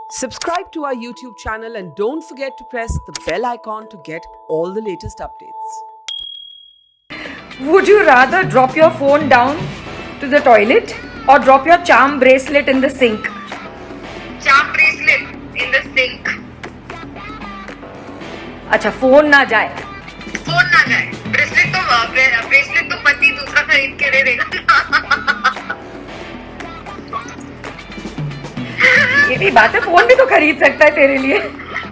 Subscribe to our YouTube channel and don't forget to press the bell icon to get all the latest updates. Would you rather drop your phone down to the toilet or drop your charm bracelet in the sink? Charm bracelet in the sink. अच्छा phone ना जाए. Phone ना जाए. Bracelet तो पति दूसरा खरीद के दे देगा. ये भी बात है, फोन भी तो खरीद सकता है तेरे लिए.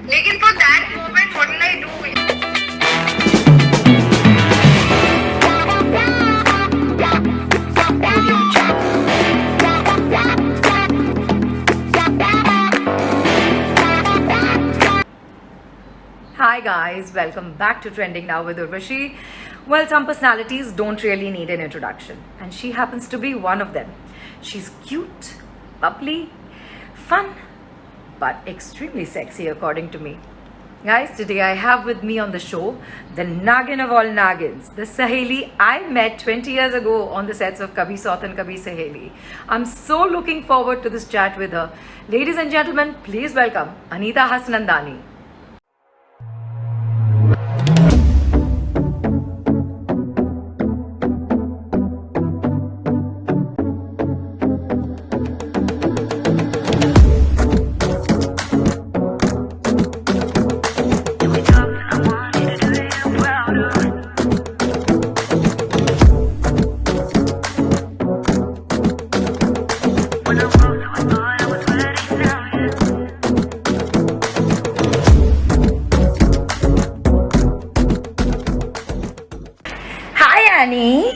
लेकिन for that moment what will I do? Hi guys, welcome back to Trending Now with Urvashi. Well, some personalities don't really need an introduction, and she happens to be one of them. She's cute, bubbly, fun, but extremely sexy according to me. Guys, today I have with me on the show the Nagin of all Nagins, the Saheli I met 20 years ago on the sets of Kabhi Sauth and Kabhi Saheli. I'm so looking forward to this chat with her. Ladies and gentlemen, please welcome Anita Hasnandani. Hi Annie,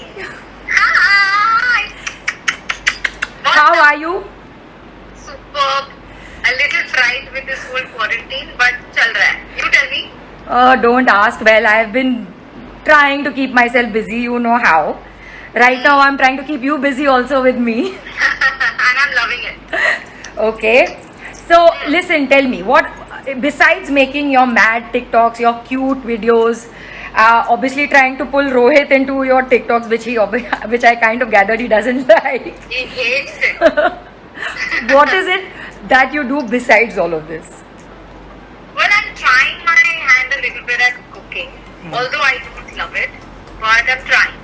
Hi. how are you? Superb. A little fried with this whole quarantine, but चल रहा है. You tell me. Don't ask. Well, I've been trying to keep myself busy, you know how. Right now I'm trying to keep you busy also with me. And I'm loving it. Okay. So listen, tell me, what besides making your mad TikToks, your cute videos, obviously trying to pull Rohit into your TikToks, which I kind of gathered he doesn't like. He hates it. What is it that you do besides all of this? Well, I'm trying my hand a little bit at cooking, although I don't love it, but I'm trying.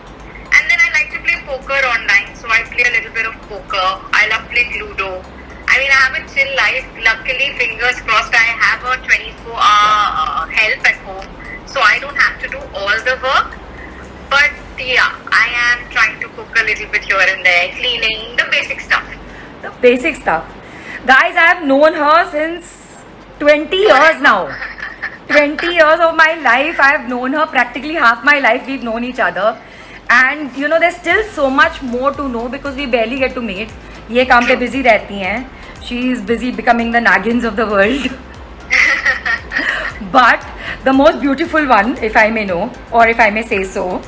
And then I like to play poker online, so I play a little bit of poker. I love playing Ludo. I mean, I have a chill life. Luckily, fingers crossed, I have a 24-hour help at home, so I don't have to do all the work. But yeah, I am trying to cook a little bit here and there, cleaning, the basic stuff. The basic stuff. Guys, I have known her since 20 years now. 20 years of my life, I have known her. Practically half my life we've known each other. And you know, there's still so much more to know because we barely get to meet. ये काम पे busy रहती हैं. She is busy becoming the Nagins of the world. But the most beautiful one, if I may know, or if I may say so.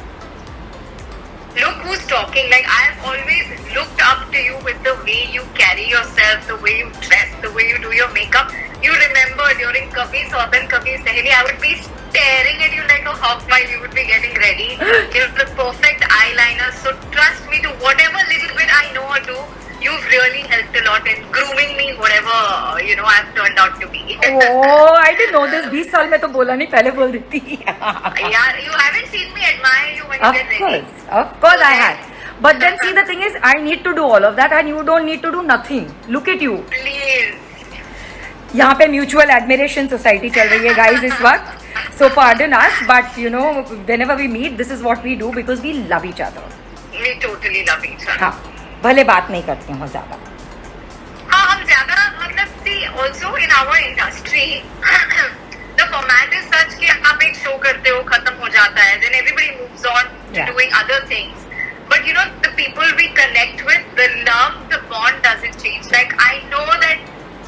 Look who's talking. Like, I've always looked up to you with the way you carry yourself, the way you dress, the way you do your makeup. You remember during Kabhi Sauth and Kabhi Saheli, I would be staring at you like a hawk while you would be getting ready. You have the perfect eyeliner. So trust me, to whatever little bit I know or do, you've really helped a lot in grooming me, whatever, you know, I've turned out to be. Oh, I didn't know this. 20 साल में तो बोला नहीं, पहले बोल देती. Yeah, you haven't seen me admire you when you get ready. Of course I had. But then see, the thing is, I need to do all of that and you don't need to do nothing. Look at you. Please. यहाँ पे mutual admiration society चल रही है guys इस वक्त. So pardon us, but you know, whenever we meet, this is what we do because we love each other. We totally love each other. हाँ, भले बात नहीं करते हो ज़्यादा. हाँ, हम ज़्यादा मतलब see also in our industry the format is such कि आप एक show करते हो, खत्म हो जाता है, then everybody moves on to Yeah. doing other things. But you know, the people we connect with, the love, the bond doesn't change. Like, I know that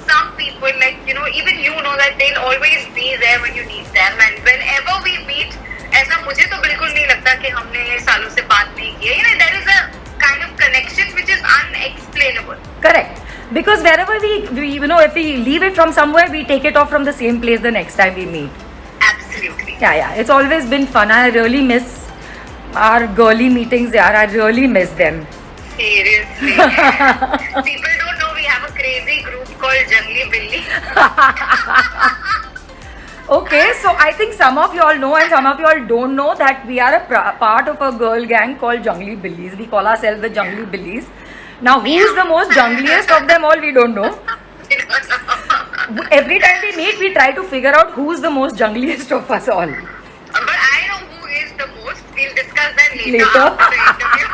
some people, like, you know, even you know that they'll always be there when you need them. And whenever we meet, ऐसा मुझे तो बिल्कुल नहीं लगता कि हमने ये सालों से बात नहीं की है. You know, there is a kind of connection which is unexplainable. Correct. Because wherever we, you know, if we leave it from somewhere, we take it off from the same place the next time we meet. Absolutely. Yeah. It's always been fun. I really miss our girly meetings, yaar. I really miss them. Seriously. People don't know we have a crazy group called called Jungli Billy. Okay, so I think some of you all know and some of you all don't know that we are a part of a girl gang called Jungli Billies. We call ourselves the Jungli Billies. Now, who is the most jungliest of them all, we don't know. Every time we meet, we try to figure out who's the most jungliest of us all. But I know who is the most. We'll discuss that later. Later. After the interview.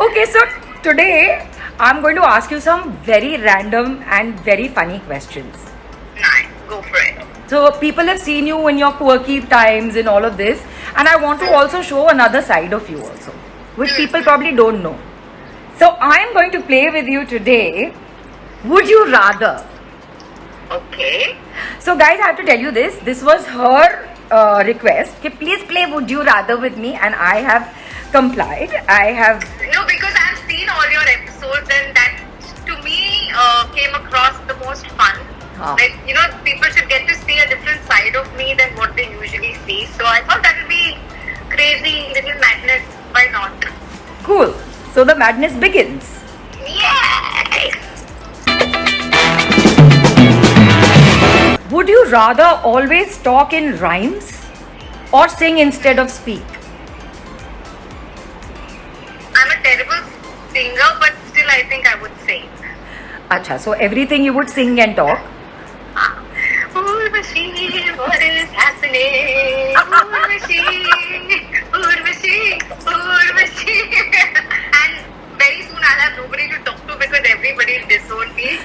Okay, so today I'm going to ask you some very random and very funny questions. Nice. Go for it. So people have seen you in your quirky times and all of this, and I want to also show another side of you also, which people probably don't know. So I'm going to play with you today. Would you rather? Okay. So guys, I have to tell you this. This was her request. Okay, please play Would You Rather with me, and I have complied. I have. No, because I've seen all your episodes and that to me came across the most fun. Huh. Like, you know, people should get to see a different side of me than what they usually see. So I thought that would be crazy, little madness. Why not? Cool. So the madness begins. Yay! Would you rather always talk in rhymes or sing instead of speak? I'm a terrible singer, but still I think I would sing. Acha, so everything you would sing and talk. Urvashi, what is happening? Urvashi, Urvashi, Urvashi. And very soon I'll have nobody to talk to because everybody will disown me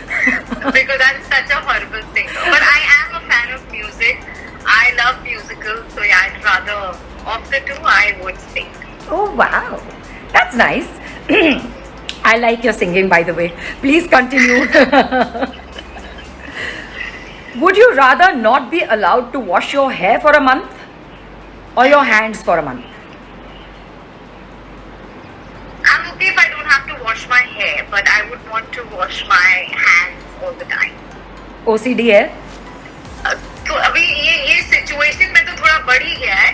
because I'm such a horrible singer. But I am a fan of music. I love musicals, so yeah, I'd rather of the two I would sing. Oh wow, that's nice. I like your singing, by the way. Please continue. Would you rather not be allowed to wash your hair for a month or your hands for a month? I'm okay if I don't have to wash my hair, but I would want to wash my hands all the time. OCD है? तो अभी ये situation में तो थोड़ा बढ़ ही गया है,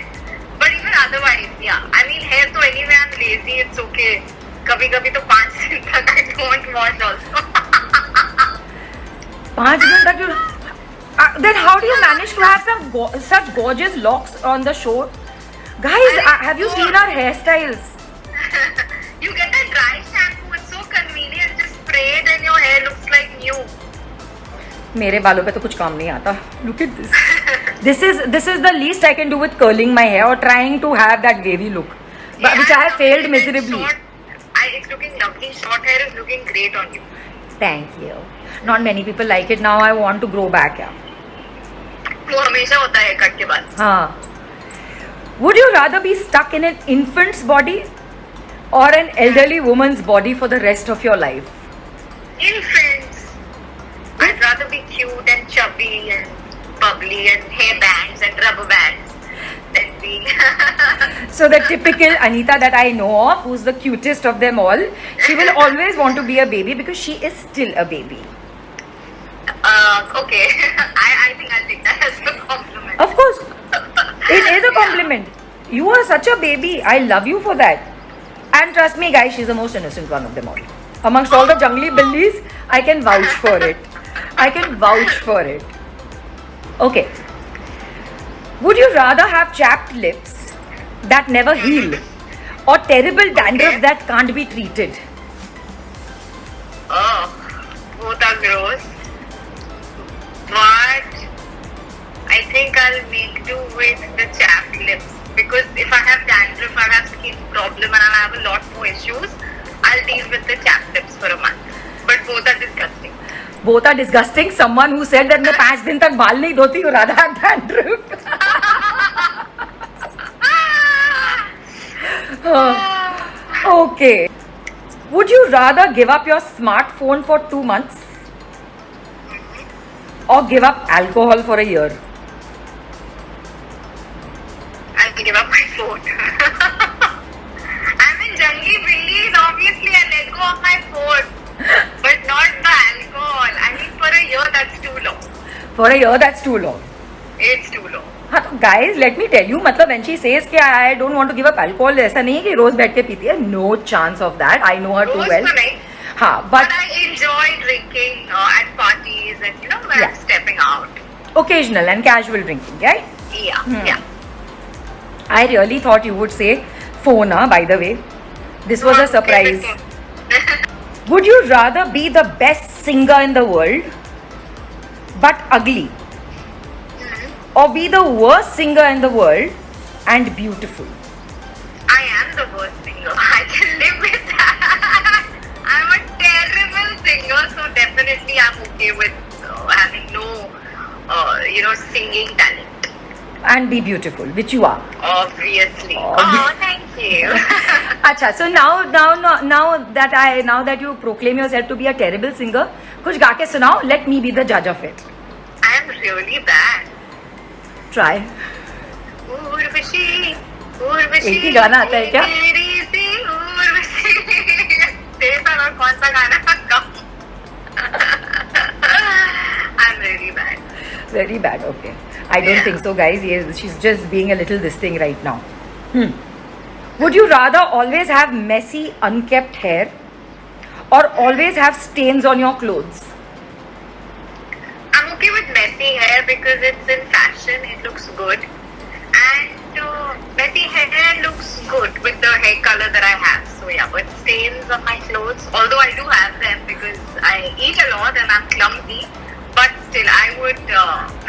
but even otherwise, yeah. I mean, hair तो anyway I'm lazy, it's okay. कभी-कभी तो 5 दिन तक I don't wash also. 5 दिन तक you... then how do you manage to have such gorgeous locks on the show? Guys, have you seen our hairstyles? You get a dry shampoo, it's so convenient, just spray it and your hair looks like new. मेरे बालों पे तो कुछ काम नहीं आता. Look at this. This is the least I can do with curling my hair or trying to have that wavy look, but which I have failed miserably. It's looking lovely. Short hair is looking great on you. Thank you. Not many people like it. Now I want to grow back. Yeah. वो हमेशा होता है cut के बाद. हाँ. Would you rather be stuck in an infant's body or an elderly woman's body for the rest of your life? Infants. I'd rather be cute and chubby and bubbly and hair bands and rubber bands than being. So the typical Anita that I know of, who's the cutest of them all, she will always want to be a baby because she is still a baby. Okay. I think I'll take that as a compliment. Of course. It is a compliment. You are such a baby. I love you for that. And trust me, guys, she's the most innocent one of them all. Amongst all the jungly billies, I can vouch for it. I can vouch for it. Okay. Would you rather have chapped lips that never heal or terrible dandruff that can't be treated? Oh, both are gross. But I think I'll make do with the chapped lips. Because if I have dandruff, I have skin problem and I have a lot more issues, I'll deal with the chapped lips for a month. But both are disgusting. Both are disgusting. Someone who said that मैं 5 दिन तक बाल नहीं धोती हूँ, rather have dandruff. Okay. Would you rather give up your smartphone for 2 months or give up alcohol for a year? I'll give up my phone. I'm in Jungli Billies, obviously I let go of my phone. But not the alcohol. I mean, for a year, that's too long. For a year, that's too long. It's too long. हाँ तो guys, let me tell you, मतलब when she says कि I don't want to give up alcohol, ऐसा नहीं है कि रोज बैठ के पीती है. No chance of that. I know her too rose well. तो नहीं. हाँ, But but I enjoy drinking at parties and when Yeah. I'm stepping out. occasional and casual drinking, right? Yeah, Hmm. yeah. I really thought you would say phone, by the way. This was a surprise. Would you rather be the best singer in the world but ugly, or be the worst singer in the world and beautiful? I am the worst singer. I can live with that. I'm a terrible singer, so definitely I'm okay with having no, singing talent. And be beautiful, which you are. Obviously. Obvi- Oh, thank you. Acha, so now that you proclaim yourself to be a terrible singer, kuch गा के सुनाओ. Let me be the judge of it. I am really bad. Try. Urvashi, Urvashi, एक ही गाना आता है क्या? तेरी सी उर्वशी। तेरे साथ और कौन सा गाना कम? I'm really bad. Very bad. Okay. I don't Yeah. think so, guys. Yes, she's just being a little this thing right now. Would you rather always have messy, unkept hair, or always have stains on your clothes? I'm okay with messy hair because it's in fashion. It looks good, and messy hair looks good with the hair color that I have. So yeah, but stains on my clothes, although I do have them because I eat a lot and I'm clumsy. But still, I would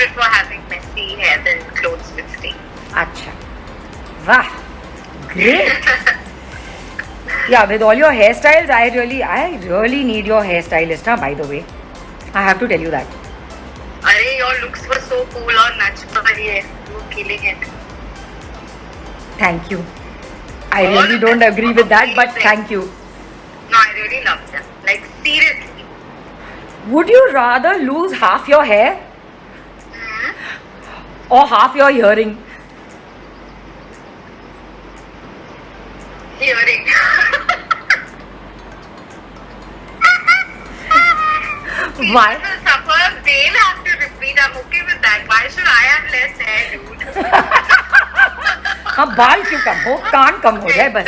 prefer having messy hair than clothes with stains. Acha. Wow. Great. Yeah, with all your hairstyles, I really need your hairstylist, by the way. I have to tell you that. Arey, your looks were so cool or natural. You were killing it. Thank you. I really don't agree with that, but thank you. No, I really love them. Like, seriously. Would you rather lose half your hair or half your hearing? Hearing. Why? People will suffer. They'll have to repeat. I'm okay with that. Why should I have less hair, dude? हाँ बाल क्यों कम हो, कान कम हो जाए बस.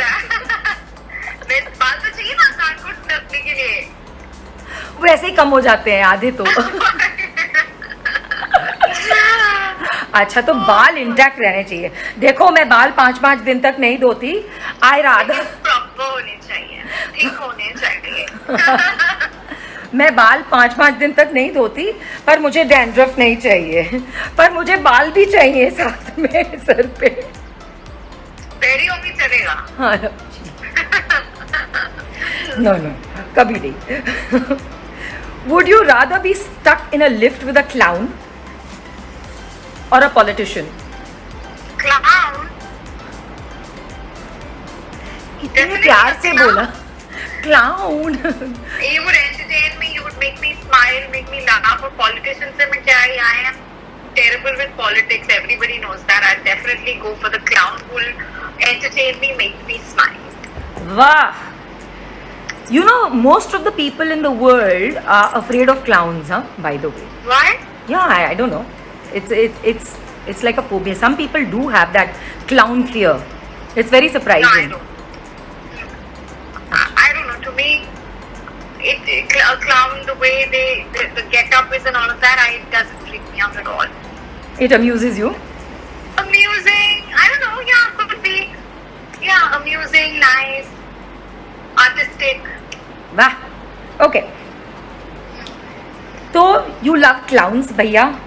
बाल तो चाहिए ना कान को ढकने के लिए. वैसे ही कम हो जाते हैं आधे तो. अच्छा तो बाल इंटैक्ट रहने चाहिए. देखो मैं बाल 5-5 दिन तक नहीं धोती. आई रादर प्रॉपर होने चाहिए. ठीक होने चाहिए. मैं बाल 5-5 दिन तक नहीं धोती, पर मुझे डैंड्रफ नहीं चाहिए, पर मुझे बाल भी चाहिए साथ में सर पे. पेड़ी होगी चलेगा. हाँ नो कभी नहीं. Would you rather be stuck in a lift with a clown or a politician? Clown. इतने प्यार से बोला. Clown. You would entertain me. You would make me smile, make me laugh. और politician से मैं क्या ही, I am terrible with politics. Everybody knows that. I'll definitely go for the clown who will entertain me, make me smile. Wow. You know, most of the people in the world are afraid of clowns, by the way. Why? Yeah, I don't know. It's like a phobia. Some people do have that clown fear. It's very No, I surprising. don't. I don't know. To me, a clown, the way the get up is and all of that, it doesn't freak me out at all. It amuses you. Amusing. I don't know. Yeah, could be. Yeah, amusing, nice, artistic. Wow. Okay. So you love clowns, bhaiya.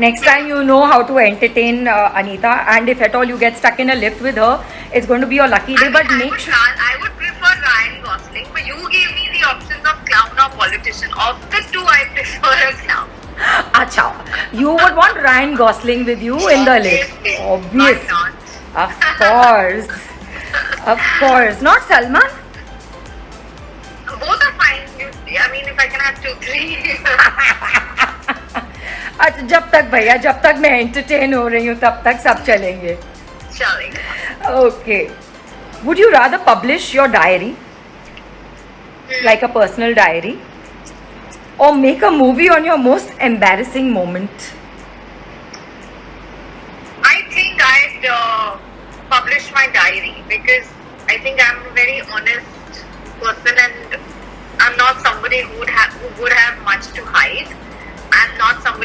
Next time you know how to entertain Anita, and if at all you get stuck in a lift with her, it's going to be your lucky day. But make sure. I would prefer Ryan Gosling, but you gave me the options of clown or politician. Of the two, I prefer a clown. Acha, you would want Ryan Gosling with you in the lift. Obviously. Obvious. Why not? Of course. Of course. Not Salman. Both are fine. I mean, if I can have 2-3. अच्छा जब तक भैया, जब तक मैं entertain हो रही हूँ तब तक सब चलेंगे. Challenga. Okay. Would you rather publish your diary, like a personal diary, or make a movie on your most embarrassing moment? I think I'd publish my diary because I think I'm a very honest person and I'm not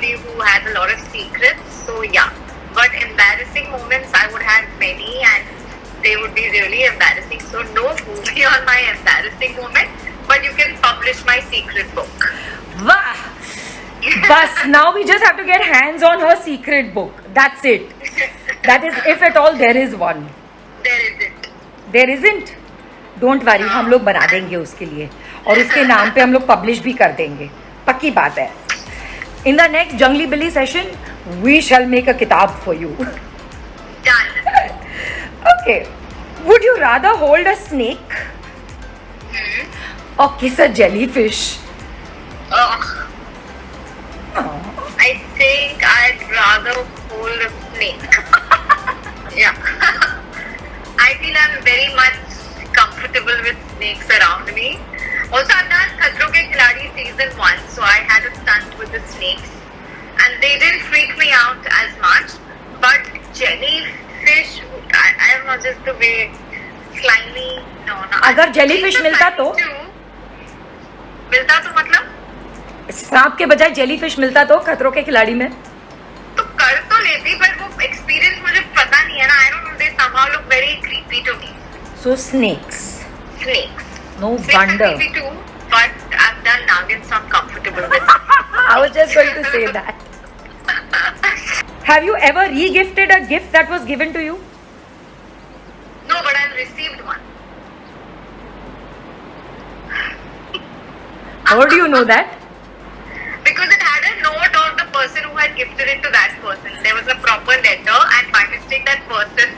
somebody who has a lot of secrets. So yeah, but embarrassing moments I would have many, and they would be really embarrassing. So no movie on my embarrassing moment, but you can publish my secret book. Wow. Bus, now we just have to get hands on her secret book. That's it. That is, if at all there is one. There isn't. There isn't. Don't worry, हम लोग बना देंगे उसके लिए और उसके नाम पे हम लोग पब्लिश भी कर देंगे. पक्की बात है. In the next Jungly Billy session, we shall make a kitab for you. Done. Okay. Would you rather hold a snake or kiss a jellyfish? Ugh. I think I'd rather hold a snake. Yeah. I feel I'm very much comfortable with snakes around me. Also, I've done Khatron Ke Khiladi season 1, so I had a stunt with the snakes, and they didn't freak me out as much. But jellyfish, I don't know, just the way slimy. No. अगर jellyfish मिलता तो? मिलता तो मतलब? सांप के बजाय jellyfish मिलता तो खतरों के खिलाड़ी में? तो कर तो लेती, पर वो एक्सपीरियंस मुझे पता नहीं है ना. I don't know, they somehow look very creepy to me. So snakes. Snakes. No Snakes are wonder. creepy too, but I've done Nagins, so I'm comfortable with it. I was just going to say that. Have you ever re-gifted a gift that was given to you? No, but I've received one. How do you know that? Because it had a note of the person who had gifted it to that person. There was a proper letter, and by mistake that person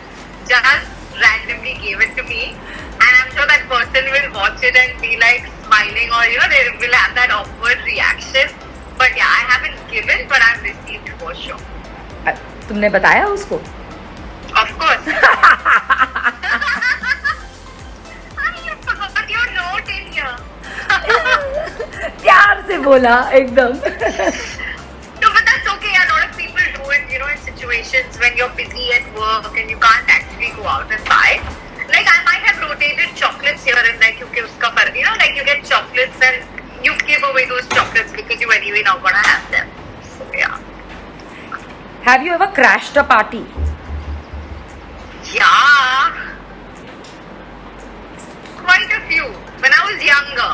just randomly gave it to me. And I'm sure that person will watch it and be like smiling, or they will have that awkward reaction. But yeah, I haven't given, but I've received for sure. तुमने बताया उसको? Of course. You forgot your note in here. प्यार से बोला एकदम. No, but that's okay. A lot of people do it, in situations when you're busy at work and you can't actually go out and buy. Like I might have rotated chocolates here and there, क्योंकि उसका फर्क, like you get chocolates and you give away those chocolates because you anyway not gonna have them. So yeah. Have you ever crashed a party? Yeah. Quite a few. When I was younger.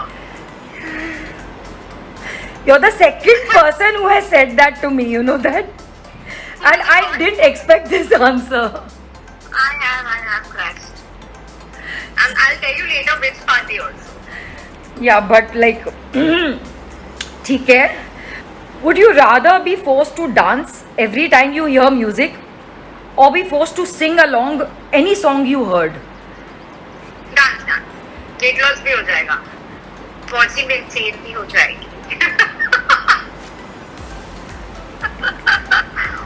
You're the second person who has said that to me, you know that? And I didn't expect this answer. I have crashed. And I'll tell you later which party also. Yeah, but like, ठीक है. Would you rather be forced to dance every time you hear music, or be forced to sing along any song you heard? Dance. Weight loss भी हो जाएगा. Body maintain भी हो जाएगी.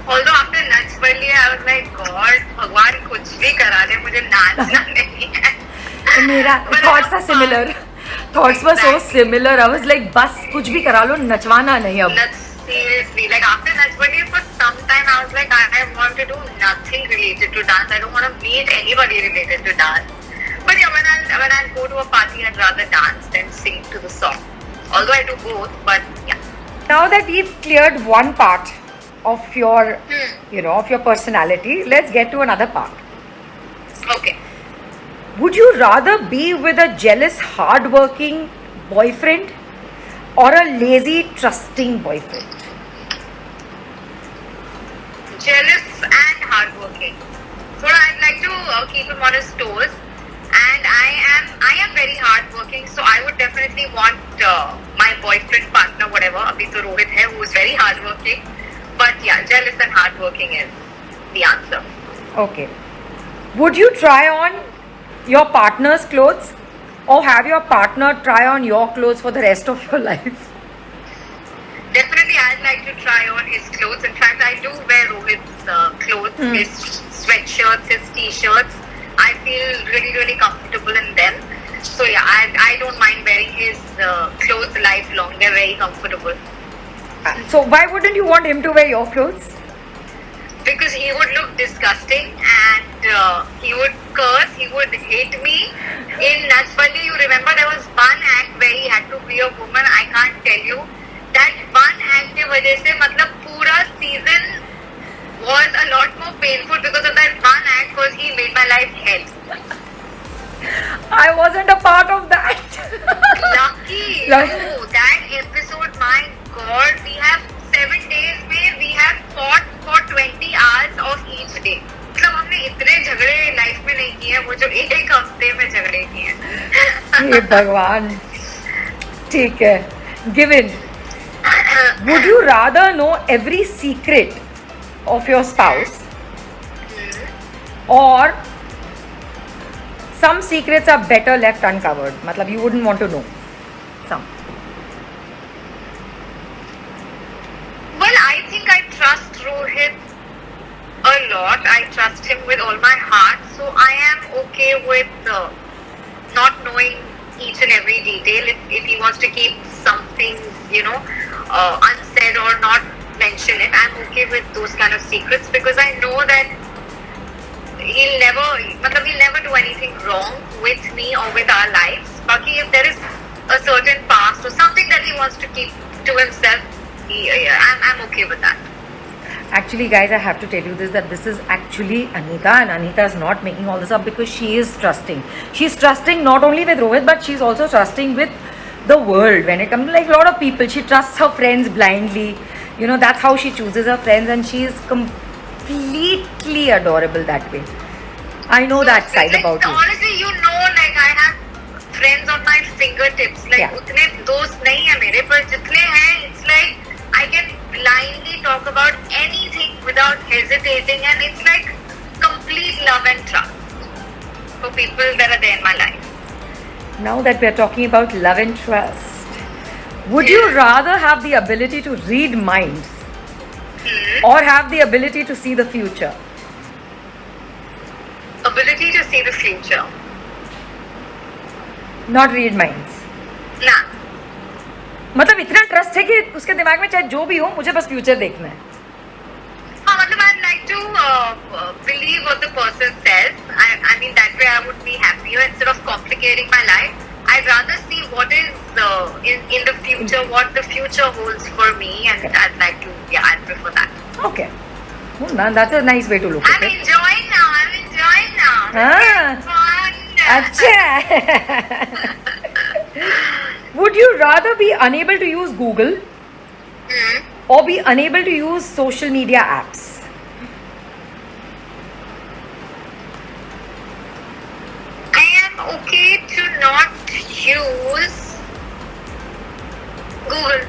Although after Nach Balli, I was like, God, भगवान कुछ भी करा दे, मुझे नाचना नहीं है. मेरा thoughts are similar. Thoughts were so similar. I was like, बस कुछ भी करा लो, नचवाना नहीं अब. Seriously, like after Nach Balli, for some time I was like, I want to do nothing related to dance. I don't want to meet anybody related to dance. But yeah, when I go to a party, I'd rather dance than sing to the song. Although I do both, but yeah. Now that we've cleared one part of your, of your personality, let's get to another part. Okay. Would you rather be with a jealous, hardworking boyfriend or a lazy, trusting boyfriend? Jealous and hardworking. So I'd like to keep him on his toes. And I am very hardworking, so I would definitely want my boyfriend, partner, whatever, abhi to Rohit hai, who is very hardworking. But yeah, jealous and hardworking is the answer. Okay. Would you try on your partner's clothes or have your partner try on your clothes for the rest of your life? Definitely, I'd like to try on his clothes. In fact, I do wear Rohit's clothes, his sweatshirts, his t-shirts. I feel really, really comfortable in them. So yeah, I don't mind wearing his clothes lifelong. They're very comfortable. So why wouldn't you want him to wear your clothes? Because he would look disgusting and he would curse, he would hate me. In Nach Balli, you remember there was one act where he had to be a woman. I can't tell you. That one act की वजह से मतलब पूरा painful because of that one act because he made my life hell. I wasn't a part of that. Lucky. Lucky. Oh, that episode, my God, we have 7 days where we have fought for 20 hours of each day. मतलब हमने इतने झगड़े life में नहीं किए वो जो एक हफ्ते में झगड़े किए हे भगवान. ठीक है. Given, would you rather know every secret of your spouse or some secrets are better left uncovered? मतलब you wouldn't want to know some. Well, I think I trust Rohit a lot. I trust him with all my heart. So I am okay with not knowing each and every detail. If he wants to keep something, unsaid or not mention it, I'm okay with those kind of secrets because I know that he'll never do anything wrong with me or with our lives. But if there is a certain past or something that he wants to keep to himself, I'm okay with that. Actually, guys, I have to tell you this, that this is actually Anita, and Anita is not making all this up because she is trusting. She's trusting not only with Rohit, but she's also trusting with the world. When it comes to like a lot of people, she trusts her friends blindly. That's how she chooses her friends, and she is completely adorable that way. I know that side about you. Honestly, like I have friends on my fingertips. Like Yeah. उतने दोस्त नहीं है मेरे पर जितने हैं. It's like I can blindly talk about anything without hesitating, and it's like complete love and trust for people that are there in my life. Now that we are talking about love and trust, would you rather have the ability to read minds or have the ability to see the future? Ability to see the future. Not read minds. Nah. मतलब इतना trust है कि उसके दिमाग में चाहे जो भी हो मुझे बस फ्यूचर देखना है. हाँ, मतलब I'd like to believe what the person says. I mean that way I would be happier instead of complicating my life. I'd rather see what is in the future, what the future holds for me, and I'd like to, I'd prefer that. Okay. That's a nice way to look at I'm it. enjoying now. Ah. It's fun. अच्छा. Would you rather be unable to use Google or be unable to use social media apps? I am okay to not use Google.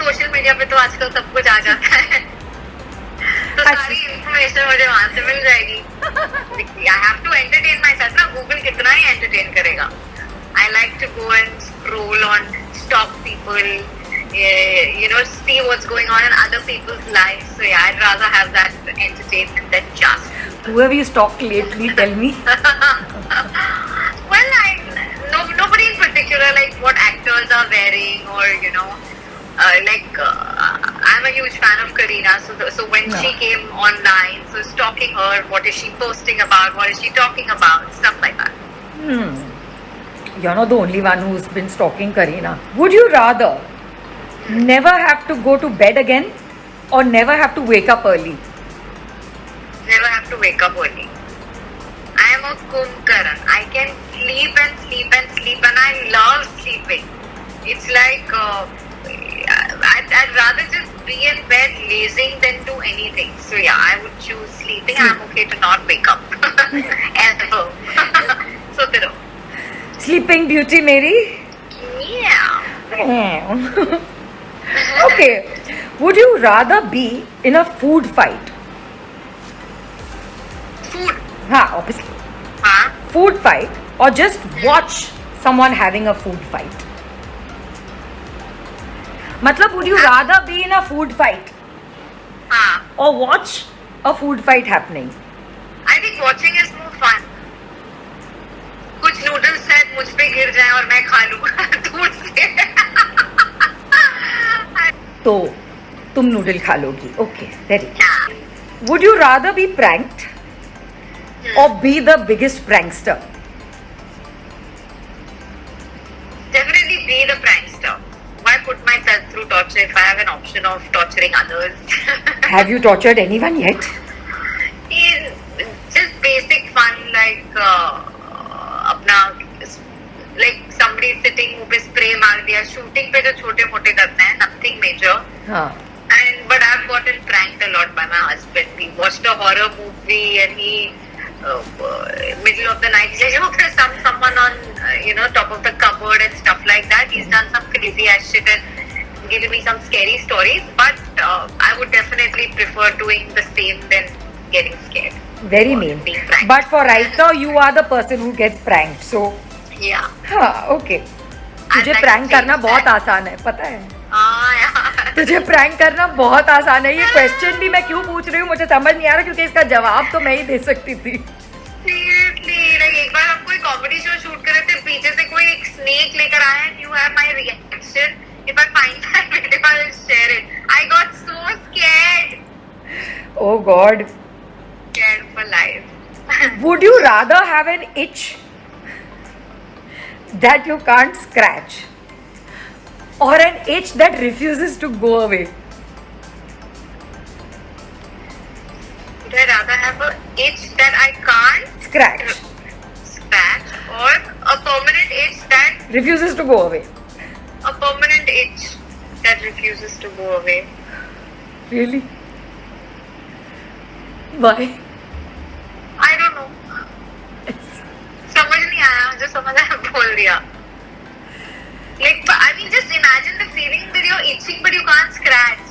Social media पे तो आजकल सब कुछ आ जाता है. तो सारी information मुझे वहाँ से मिल जाएगी. I have to entertain myself ना. Google कितना ही entertain करेगा. I like to go and scroll on, stalk people, see what's going on in other people's lives. So I'd rather have that entertainment than just. Who have you stalked lately? Tell me. Well, nobody in particular, like what actors are wearing or, I'm a huge fan of Kareena. So when she came online, so stalking her, what is she posting about? What is she talking about? Stuff like that. You're not the only one who's been stalking Kareena. Would you rather never have to go to bed again or never have to wake up early? Never have to wake up early. I am a Kumbhkaran. I can sleep and sleep and sleep, and I love sleeping. It's like I'd rather just be in bed lazing than do anything. So I would choose sleeping. I'm okay to not wake up ever. So Sleeping Beauty Mary? Yeah. Okay. Would you rather be in a food fight? Food. Obviously. Huh? Food fight or just watch someone having a food fight? मतलब would you rather be in a food fight Huh? or watch a food fight happening? I think watching is more fun. कुछ noodles शायद मुझ पे गिर जाए और मैं खा लूँ दूर से. तो तुम नूडल खा लोगी. Okay, very. Yeah. Would you rather be pranked or be the biggest prankster? Definitely be the prankster. Why put myself through torture if I have an option of torturing others? Have you tortured anyone yet? या shooting पे जो छोटे मोटे करते हैं, nothing major. हाँ. But I've gotten pranked a lot by my husband. We watched a horror movie and he, middle of the night, he's like, there's someone on, top of the cupboard and stuff like that. He's done some crazy ass shit and given me some scary stories. But I would definitely prefer doing the same than getting scared. Very or mean. being pranked. But for right now, you are the person who gets pranked. So, Yeah. हाँ, okay. तुझे like prank to करना change बहुत that. आसान है, पता है? यार. तुझे प्रैंक करना बहुत आसान है. ये क्वेश्चन भी मैं क्यों पूछ रही हूँ मुझे समझ नहीं आ रहा, क्योंकि इसका जवाब तो मैं ही दे सकती थी. Seriously, like एक बार हम कोई कॉमेडी शो शूट कर रहे थे, पीछे से कोई एक स्नेक लेकर आया and you have my reaction. If I find that video, I will share it. I got so scared. Oh God. Scared for life. Would you rather have an itch that you can't scratch, or an itch that refuses to go away? Would I rather have an itch that I can't Scratch. scratch or a permanent itch that Refuses to go away. a permanent itch that refuses to go away? Really? Why? I don't know. समझ नहीं आया, जो समझ आया बोल दिया. Like, I mean, just imagine the feeling that you're itching but you can't scratch.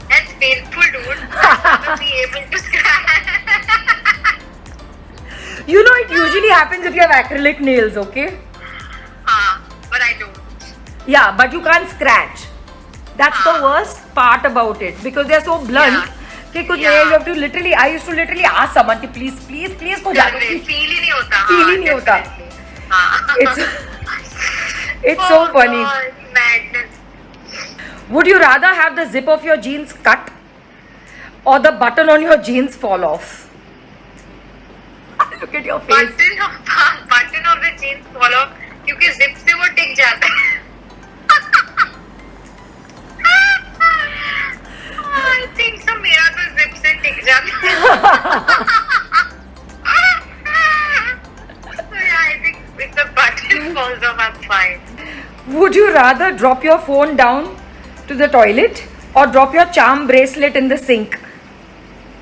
That's painful, dude. I'll never be able to scratch. You know, it usually happens if you have acrylic nails, okay? But I don't. Yeah, but you can't scratch. That's the worst part about it, because they're so blunt. Yeah. कि कुछ Yeah. you have to literally, I used to literally ask someone कि please को जाकर Feel ही नहीं होता. Feel ही नहीं होता. definitely. हाँ. It's so Oh funny. God, madness. Would you rather have the zip of your jeans cut or the button on your jeans fall off? Look at your face. Button of the jeans fall off क्योंकि zip से वो टिक जाता है. I think so. मेरा तो zip से टिक जाता है. So yeah, I think if the button falls off, I'm fine. Would you rather drop your phone down to the toilet or drop your charm bracelet in the sink?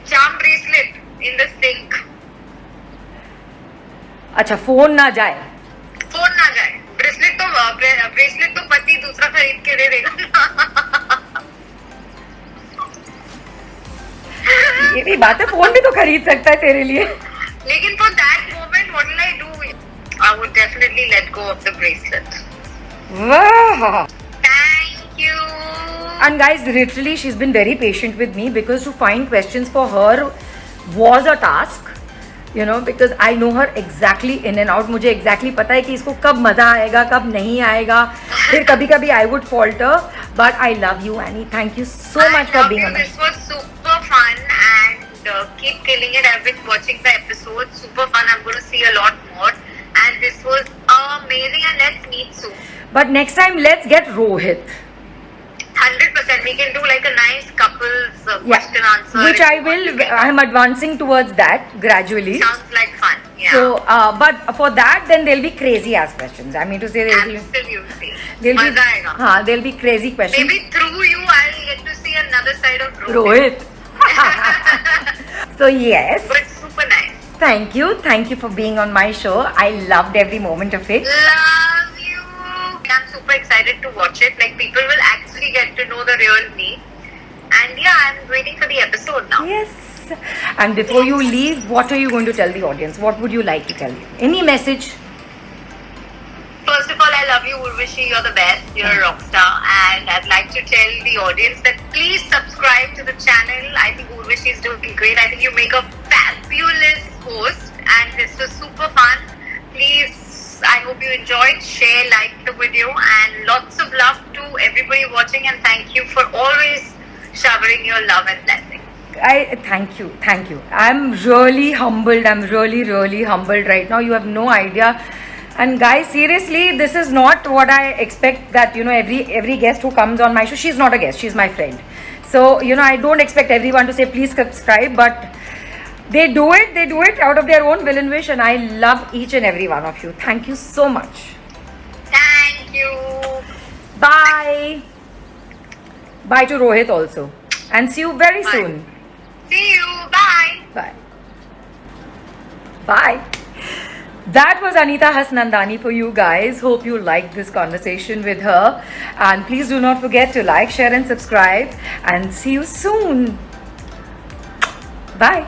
Charm bracelet in the sink. अच्छा phone ना जाए. Phone ना जाए. Bracelet तो पति दूसरा खरीद के दे देगा. ये भी बात है, फोन भी तो खरीद सकता है तेरे लिए. लेकिन for that moment, what will I do? I would definitely let go of the bracelet. वाह. Thank you. And guys, literally she's been very patient with me, because to find questions for her was a task, you know, because I know her exactly in and out. मुझे exactly पता है कि इसको कब मजा आएगा कब नहीं आएगा. फिर कभी कभी I would falter, but I love you, Annie. Thank you so much for being on my This was super fun and keep killing it. I've been watching the episode. Super fun. I'm going to see a lot more. And this was amazing. And let's meet soon. But next time let's get Rohit. 100%. We can do like a nice couples question answer. Which I will. I'm advancing towards that gradually. Sounds like fun. Yeah. So, but for that, then there'll be crazy ass questions. I mean to say there'll Absolutely. be मजा आएगा. there'll be crazy questions. Maybe through you, I'll get to see another side of Rohit. So yes, But super nice. thank you for being on my show. I loved every moment of it. Love you. I'm super excited to watch it. Like, people will actually get to know the real me. And yeah, I'm waiting for the episode now. Yes. And before you leave, what are you going to tell the audience? What would you like to tell them? Any message? First of all, I love you, Urvashi. You're the best. You're a rock star. And I'd like to tell the audience that please subscribe to the channel. I think Urvashi is doing great. I think you make a fabulous host. And this was super fun. Please, I hope you enjoyed. Share, like the video. And lots of love to everybody watching. And thank you for always showering your love and blessing. Thank you. I'm really humbled. I'm really humbled right now. You have no idea. And guys, seriously, this is not what I expect, that, you know, every guest who comes on my show, she's not a guest, she's my friend. So, you know, I don't expect everyone to say please subscribe, but they do it out of their own will and wish, and I love each and every one of you. Thank you so much. Thank you. Bye. Bye to Rohit also. And see you very Bye. soon. See you. Bye. Bye. Bye. That was Anita Hasnandani for you guys. Hope you liked this conversation with her. And please do not forget to like, share, and subscribe. And see you soon. Bye.